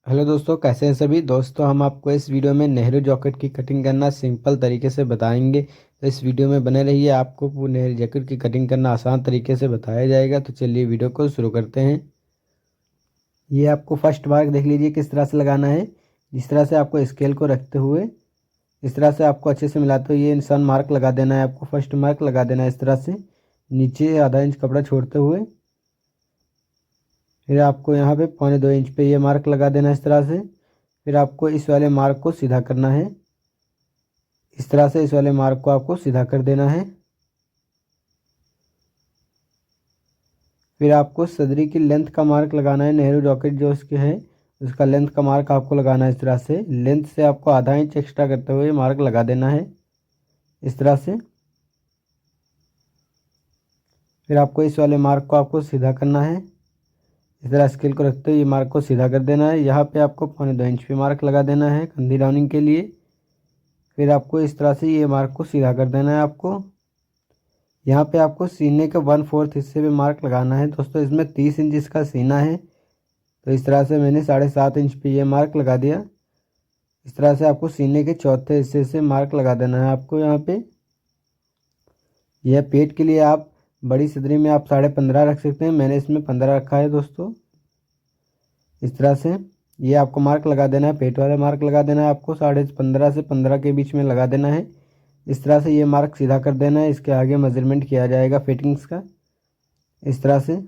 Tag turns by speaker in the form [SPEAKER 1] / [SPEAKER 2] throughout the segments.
[SPEAKER 1] Hello दोस्तों, कैसे हैं सभी दोस्तों। हम आपको इस वीडियो में नेहरू जैकेट की कटिंग करना सिंपल तरीके से बताएंगे। तो इस वीडियो में बने रहिए, आपको नेहरू जैकेट की कटिंग करना आसान तरीके से बताया जाएगा। तो चलिए वीडियो को शुरू करते हैं। ये आपको फर्स्ट मार्क देख लीजिए किस तरह से लगाना है। जिस तरह से आपको स्केल को रखते हुए इस तरह से आपको अच्छे से मिलाते हुए ये निशान मार्क लगा देना है। आपको फर्स्ट मार्क लगा देना है इस तरह से, नीचे आधा इंच कपड़ा छोड़ते हुए। फिर आपको यहाँ पे 1.25 इंच पे ये मार्क लगा देना है इस तरह से। फिर आपको इस वाले मार्क को सीधा करना है। इस तरह से इस वाले मार्क को आपको सीधा कर देना है। फिर आपको सदरी की लेंथ का मार्क लगाना है। नेहरू जैकेट जो उसके है उसका लेंथ का मार्क आपको लगाना है। इस तरह से लेंथ से आपको आधा इंच एक्स्ट्रा करते हुए मार्क लगा देना है इस तरह से। फिर आपको इस वाले मार्क को आपको सीधा करना है। इस तरह स्केल को रखते हुए ये मार्क को सीधा कर देना है। यहाँ पे आपको 1.25 इंच पे मार्क लगा देना है कंधी डाउनिंग के लिए। फिर आपको इस तरह से ये मार्क को सीधा कर देना है। आपको यहाँ पे आपको सीने के 1/4 हिस्से पे मार्क लगाना है दोस्तों। इसमें 30 इंच इसका सीना है, तो इस तरह से मैंने 7.5 इंच पे ये मार्क लगा दिया। इस तरह से आपको सीने के चौथे हिस्से से मार्क लगा देना है आपको यहाँ पे। यह पेट के लिए आप बड़ी सदरी में आप 15.5 रख सकते हैं, मैंने इसमें 15 रखा है दोस्तों। इस तरह से ये आपको मार्क लगा देना है। पेट वाला मार्क लगा देना है आपको 15.5 से 15 के बीच में लगा देना है। इस तरह से ये मार्क सीधा कर देना है। इसके आगे मेजरमेंट किया जाएगा फिटिंग्स का इस तरह से।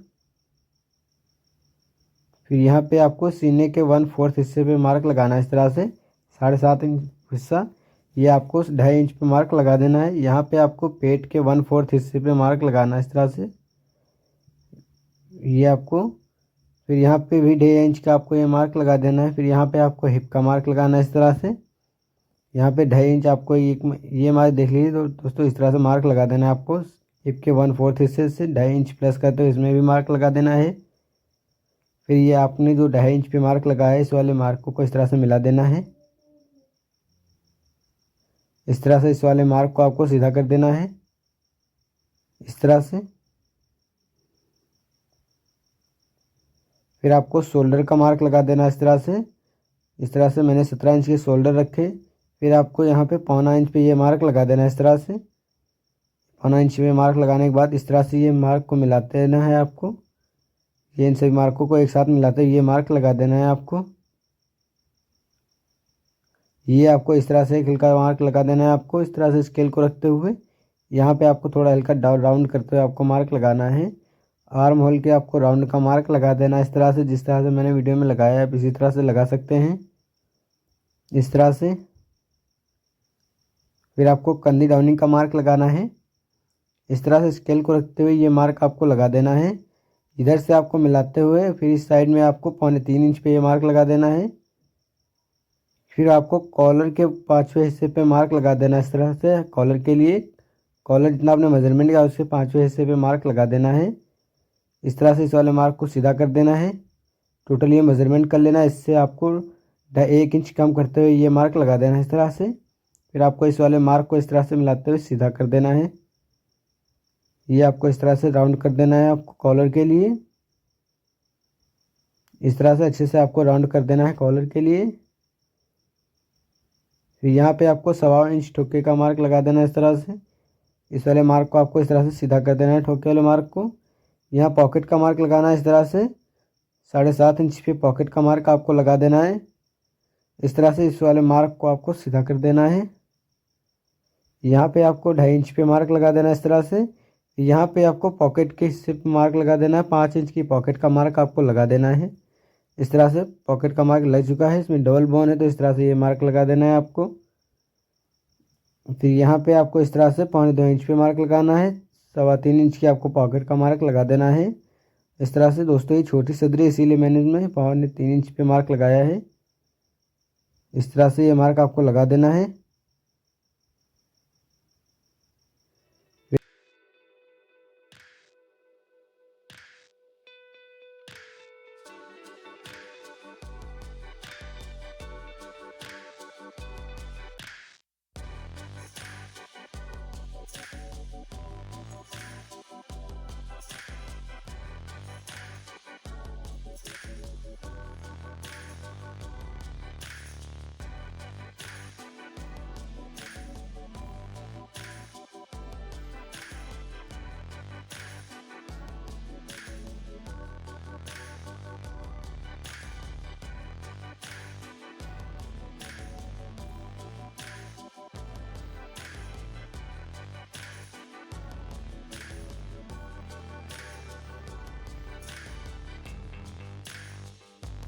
[SPEAKER 1] फिर यहाँ पे आपको सीने के 1/4 हिस्से पे मार्क लगाना है इस तरह से। 7.5 इंच हिस्सा ये आपको 2.5 इंच पे मार्क लगा देना है। यहाँ पे आपको पेट के 1/4 हिस्से पे मार्क लगाना है इस तरह से। ये आपको फिर यहाँ पे भी 2.5 इंच का आपको ये मार्क लगा देना है। फिर यहाँ पे आपको हिप का मार्क लगाना है इस तरह से। यहाँ पे 2.5 इंच आपको ये मार्क देख लीजिए तो दोस्तों इस तरह से मार्क लगा देना है आपको। हिप के 1/4 हिस्से से 2.5 इंच प्लस करते हो इसमें भी मार्क लगा देना है। फिर ये आपने जो 2.5 इंच पे मार्क लगाया है इस वाले मार्क को इस तरह से मिला देना है। इस तरह से इस वाले मार्क को आपको सीधा कर देना है इस तरह से। फिर आपको शोल्डर का मार्क लगा देना है इस तरह से। इस तरह से मैंने 17 इंच के शोल्डर रखे। फिर आपको यहाँ पे 1.25 इंच पे ये मार्क लगा देना है इस तरह से। 1.25 इंच पे मार्क लगाने के बाद इस तरह से ये मार्क को मिलाते रहना है आपको। ये इन सभी मार्कों को एक साथ मिलाते हुए ये मार्क लगा देना है आपको। ये आपको इस तरह से एक हल्का मार्क लगा देना है आपको इस तरह से स्केल को रखते हुए। यहाँ पे आपको थोड़ा हल्का राउंड करते हुए आपको मार्क लगाना है। आर्म होल के आपको राउंड का मार्क लगा देना है इस तरह से, जिस तरह से मैंने वीडियो में लगाया है आप इसी तरह से लगा सकते हैं इस तरह से। फिर आपको कंधी डाउनिंग का मार्क लगाना है। इस तरह से स्केल को रखते हुए ये मार्क आपको लगा देना है। इधर से आपको मिलाते हुए फिर इस साइड में आपको 3.25 इंच पे ये मार्क लगा देना है। फिर आपको कॉलर के 5वें हिस्से पे मार्क लगा देना है इस तरह से। कॉलर के लिए कॉलर जितना आपने मेजरमेंट किया उसके 5वें हिस्से पे मार्क लगा देना है। इस तरह से इस वाले मार्क को सीधा कर देना है। टोटल ये मेजरमेंट कर लेना है। इससे आपको 1 इंच कम करते हुए ये मार्क लगा देना है इस तरह से। फिर आपको इस वाले मार्क को इस तरह से मिलाते हुए सीधा कर देना है। ये आपको इस तरह से राउंड कर देना है आपको कॉलर के लिए। इस तरह से अच्छे से आपको राउंड कर देना है कॉलर के लिए। फिर यहाँ पे आपको 1.25 इंच ठोके का मार्क लगा देना है इस तरह से। इस वाले मार्क को आपको इस तरह से सीधा कर देना है ठोके वाले मार्क को। यहाँ पॉकेट का मार्क लगाना है इस तरह से। 7.5 इंच पे पॉकेट का मार्क आपको लगा देना है। इस तरह से इस वाले मार्क को आपको सीधा कर देना है। यहाँ पे आपको 2.5 इंच पे मार्क लगा देना है इस तरह से। यहाँ पे आपको पॉकेट के हिस्से पे मार्क लगा देना है। 5 इंच की पॉकेट का मार्क आपको लगा देना है इस तरह से। पॉकेट का मार्क लग चुका है, इसमें डबल बोन है तो इस तरह से ये मार्क लगा देना है आपको। फिर यहाँ पे आपको इस तरह से 2.25 इंच पे मार्क लगाना है। 3.25 इंच की आपको पॉकेट का मार्क लगा देना है इस तरह से। दोस्तों ये छोटी सदरी इसीलिए मैंने इसमें 3.25 इंच पे मार्क लगाया है। इस तरह से ये मार्क आपको लगा देना है।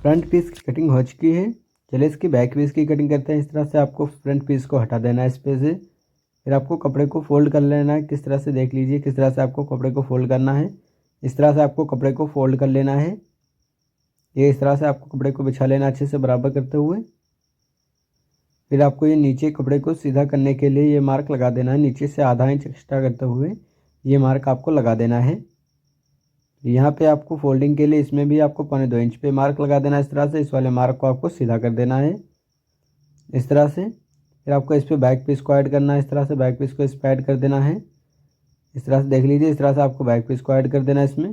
[SPEAKER 1] फ्रंट पीस की कटिंग हो चुकी है। चलिए इसकी बैक पीस की कटिंग करते हैं। इस तरह से आपको फ्रंट पीस को हटा देना है इस पे से। फिर आपको कपड़े को फोल्ड कर लेना है। किस तरह से देख लीजिए किस तरह से आपको कपड़े को फोल्ड करना है। इस तरह से आपको कपड़े को फोल्ड कर लेना है। ये इस तरह से आपको कपड़े को बिछा लेना अच्छे से बराबर करते हुए। फिर आपको ये नीचे कपड़े को सीधा करने के लिए ये मार्क लगा देना है। नीचे से आधा इंच एक्स्ट्रा करते हुए ये मार्क आपको लगा देना है। यहाँ पे आपको फोल्डिंग के लिए इसमें भी आपको 1.25 इंच पे मार्क लगा देना है। इस तरह से इस वाले मार्क को आपको सीधा कर देना है इस तरह से। फिर आपको इस पर बैक पीस को ऐड करना है। इस तरह से बैक पीस को इस पर ऐड कर देना है। इस तरह से देख लीजिए इस तरह से आपको बैक पीस को ऐड कर देना है इसमें।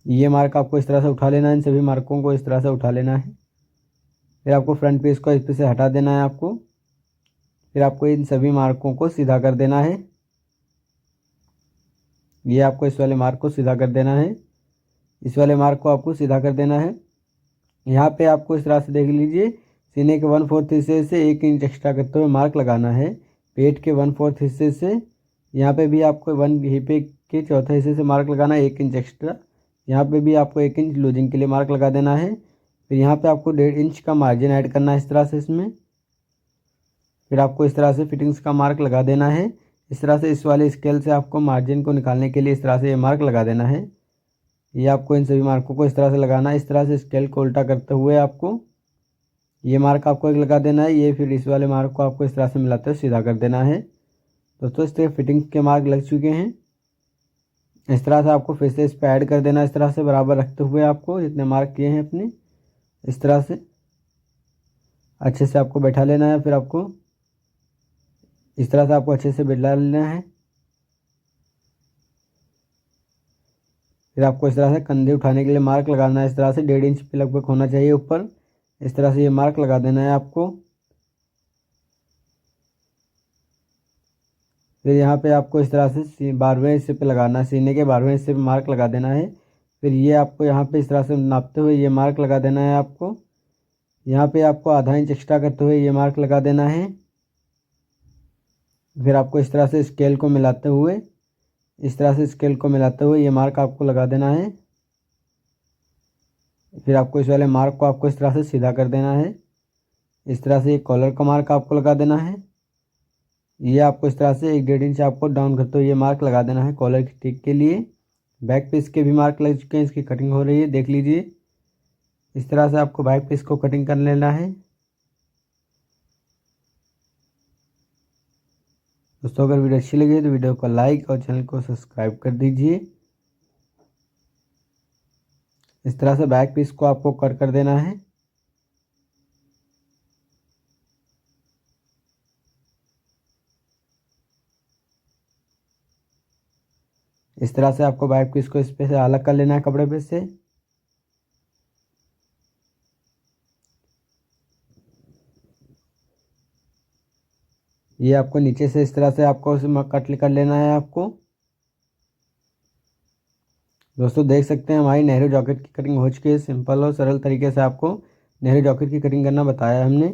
[SPEAKER 1] ये मार्क आपको इस तरह से उठा लेना है। इन सभी मार्कों को इस तरह से उठा लेना है। फिर आपको फ्रंट पीस को इस पे से हटा देना है आपको। फिर आपको इन सभी मार्कों को सीधा कर देना है। ये आपको इस वाले मार्क को सीधा कर देना है। इस वाले मार्क को आपको सीधा कर देना है। यहाँ पे आपको इस तरह से देख लीजिए सीने के 1/4 हिस्से से 1 इंच एक्स्ट्रा करते हुए मार्क लगाना है। पेट के 1/4 हिस्से से यहाँ पे भी आपको हिप्पे के चौथे हिस्से से मार्क लगाना है 1 इंच एक्स्ट्रा। यहाँ पे भी आपको 1 इंच लूजिंग के लिए मार्क लगा देना है। फिर यहाँ पे आपको 1.5 इंच का मार्जिन ऐड करना है इस तरह से इसमें। फिर आपको इस तरह से फिटिंग्स का मार्क लगा देना है। इस तरह से इस वाले स्केल से आपको मार्जिन को निकालने के लिए इस तरह से ये मार्क लगा देना है। ये आपको इन सभी मार्कों को इस तरह से लगाना है। इस तरह से स्केल को उल्टा करते हुए आपको ये मार्क आपको एक लगा देना है। ये फिर इस वाले मार्क को आपको इस तरह से मिलाते हुए सीधा कर देना है। दोस्तों इस तरह फिटिंग्स के मार्क लग चुके हैं। इस तरह से आपको फिर से इस पर ऐड कर देना। इस तरह से बराबर रखते हुए आपको जितने मार्क किए हैं अपने इस तरह से अच्छे से आपको बैठा लेना है। फिर आपको इस तरह से आपको अच्छे से बैठा लेना है। फिर आपको इस तरह से कंधे उठाने के लिए मार्क लगाना है। इस तरह से 1.5 इंच पे लगभग होना चाहिए ऊपर। इस तरह से ये मार्क लगा देना है आपको। फिर यहाँ पे आपको इस तरह से 12वें हिस्से पे लगाना है। सीने के 12वें हिस्से पे मार्क लगा देना है। फिर ये आपको यहाँ पे इस तरह से नापते हुए ये मार्क लगा देना है आपको। यहाँ पे आपको आधा इंच एक्स्ट्रा करते हुए ये मार्क लगा देना है। फिर आपको इस तरह से स्केल को मिलाते हुए ये मार्क आपको लगा देना है। फिर आपको इस वाले मार्क को आपको इस तरह से सीधा कर देना है। इस तरह से ये कॉलर का मार्क आपको लगा देना है। ये आपको इस तरह से 1.5 इंच आपको डाउन करते हुए ये मार्क लगा देना है कॉलर की टिक के लिए। बैक पीस के भी मार्क लग चुके हैं। इसकी कटिंग हो रही है देख लीजिए। इस तरह से आपको बैक पीस को कटिंग कर लेना है। दोस्तों अगर वीडियो अच्छी लगी तो वीडियो को लाइक और चैनल को सब्सक्राइब कर दीजिए। इस तरह से बैक पीस को आपको कट कर देना है। इस तरह से आपको बैक पीस को इस पे से अलग कर लेना है कपड़े पे से। ये आपको नीचे से इस तरह से आपको कट कर लेना है आपको। दोस्तों देख सकते हैं हमारी नेहरू जैकेट की कटिंग हो चुकी है। सिंपल और सरल तरीके से आपको नेहरू जैकेट की कटिंग करना बताया हमने।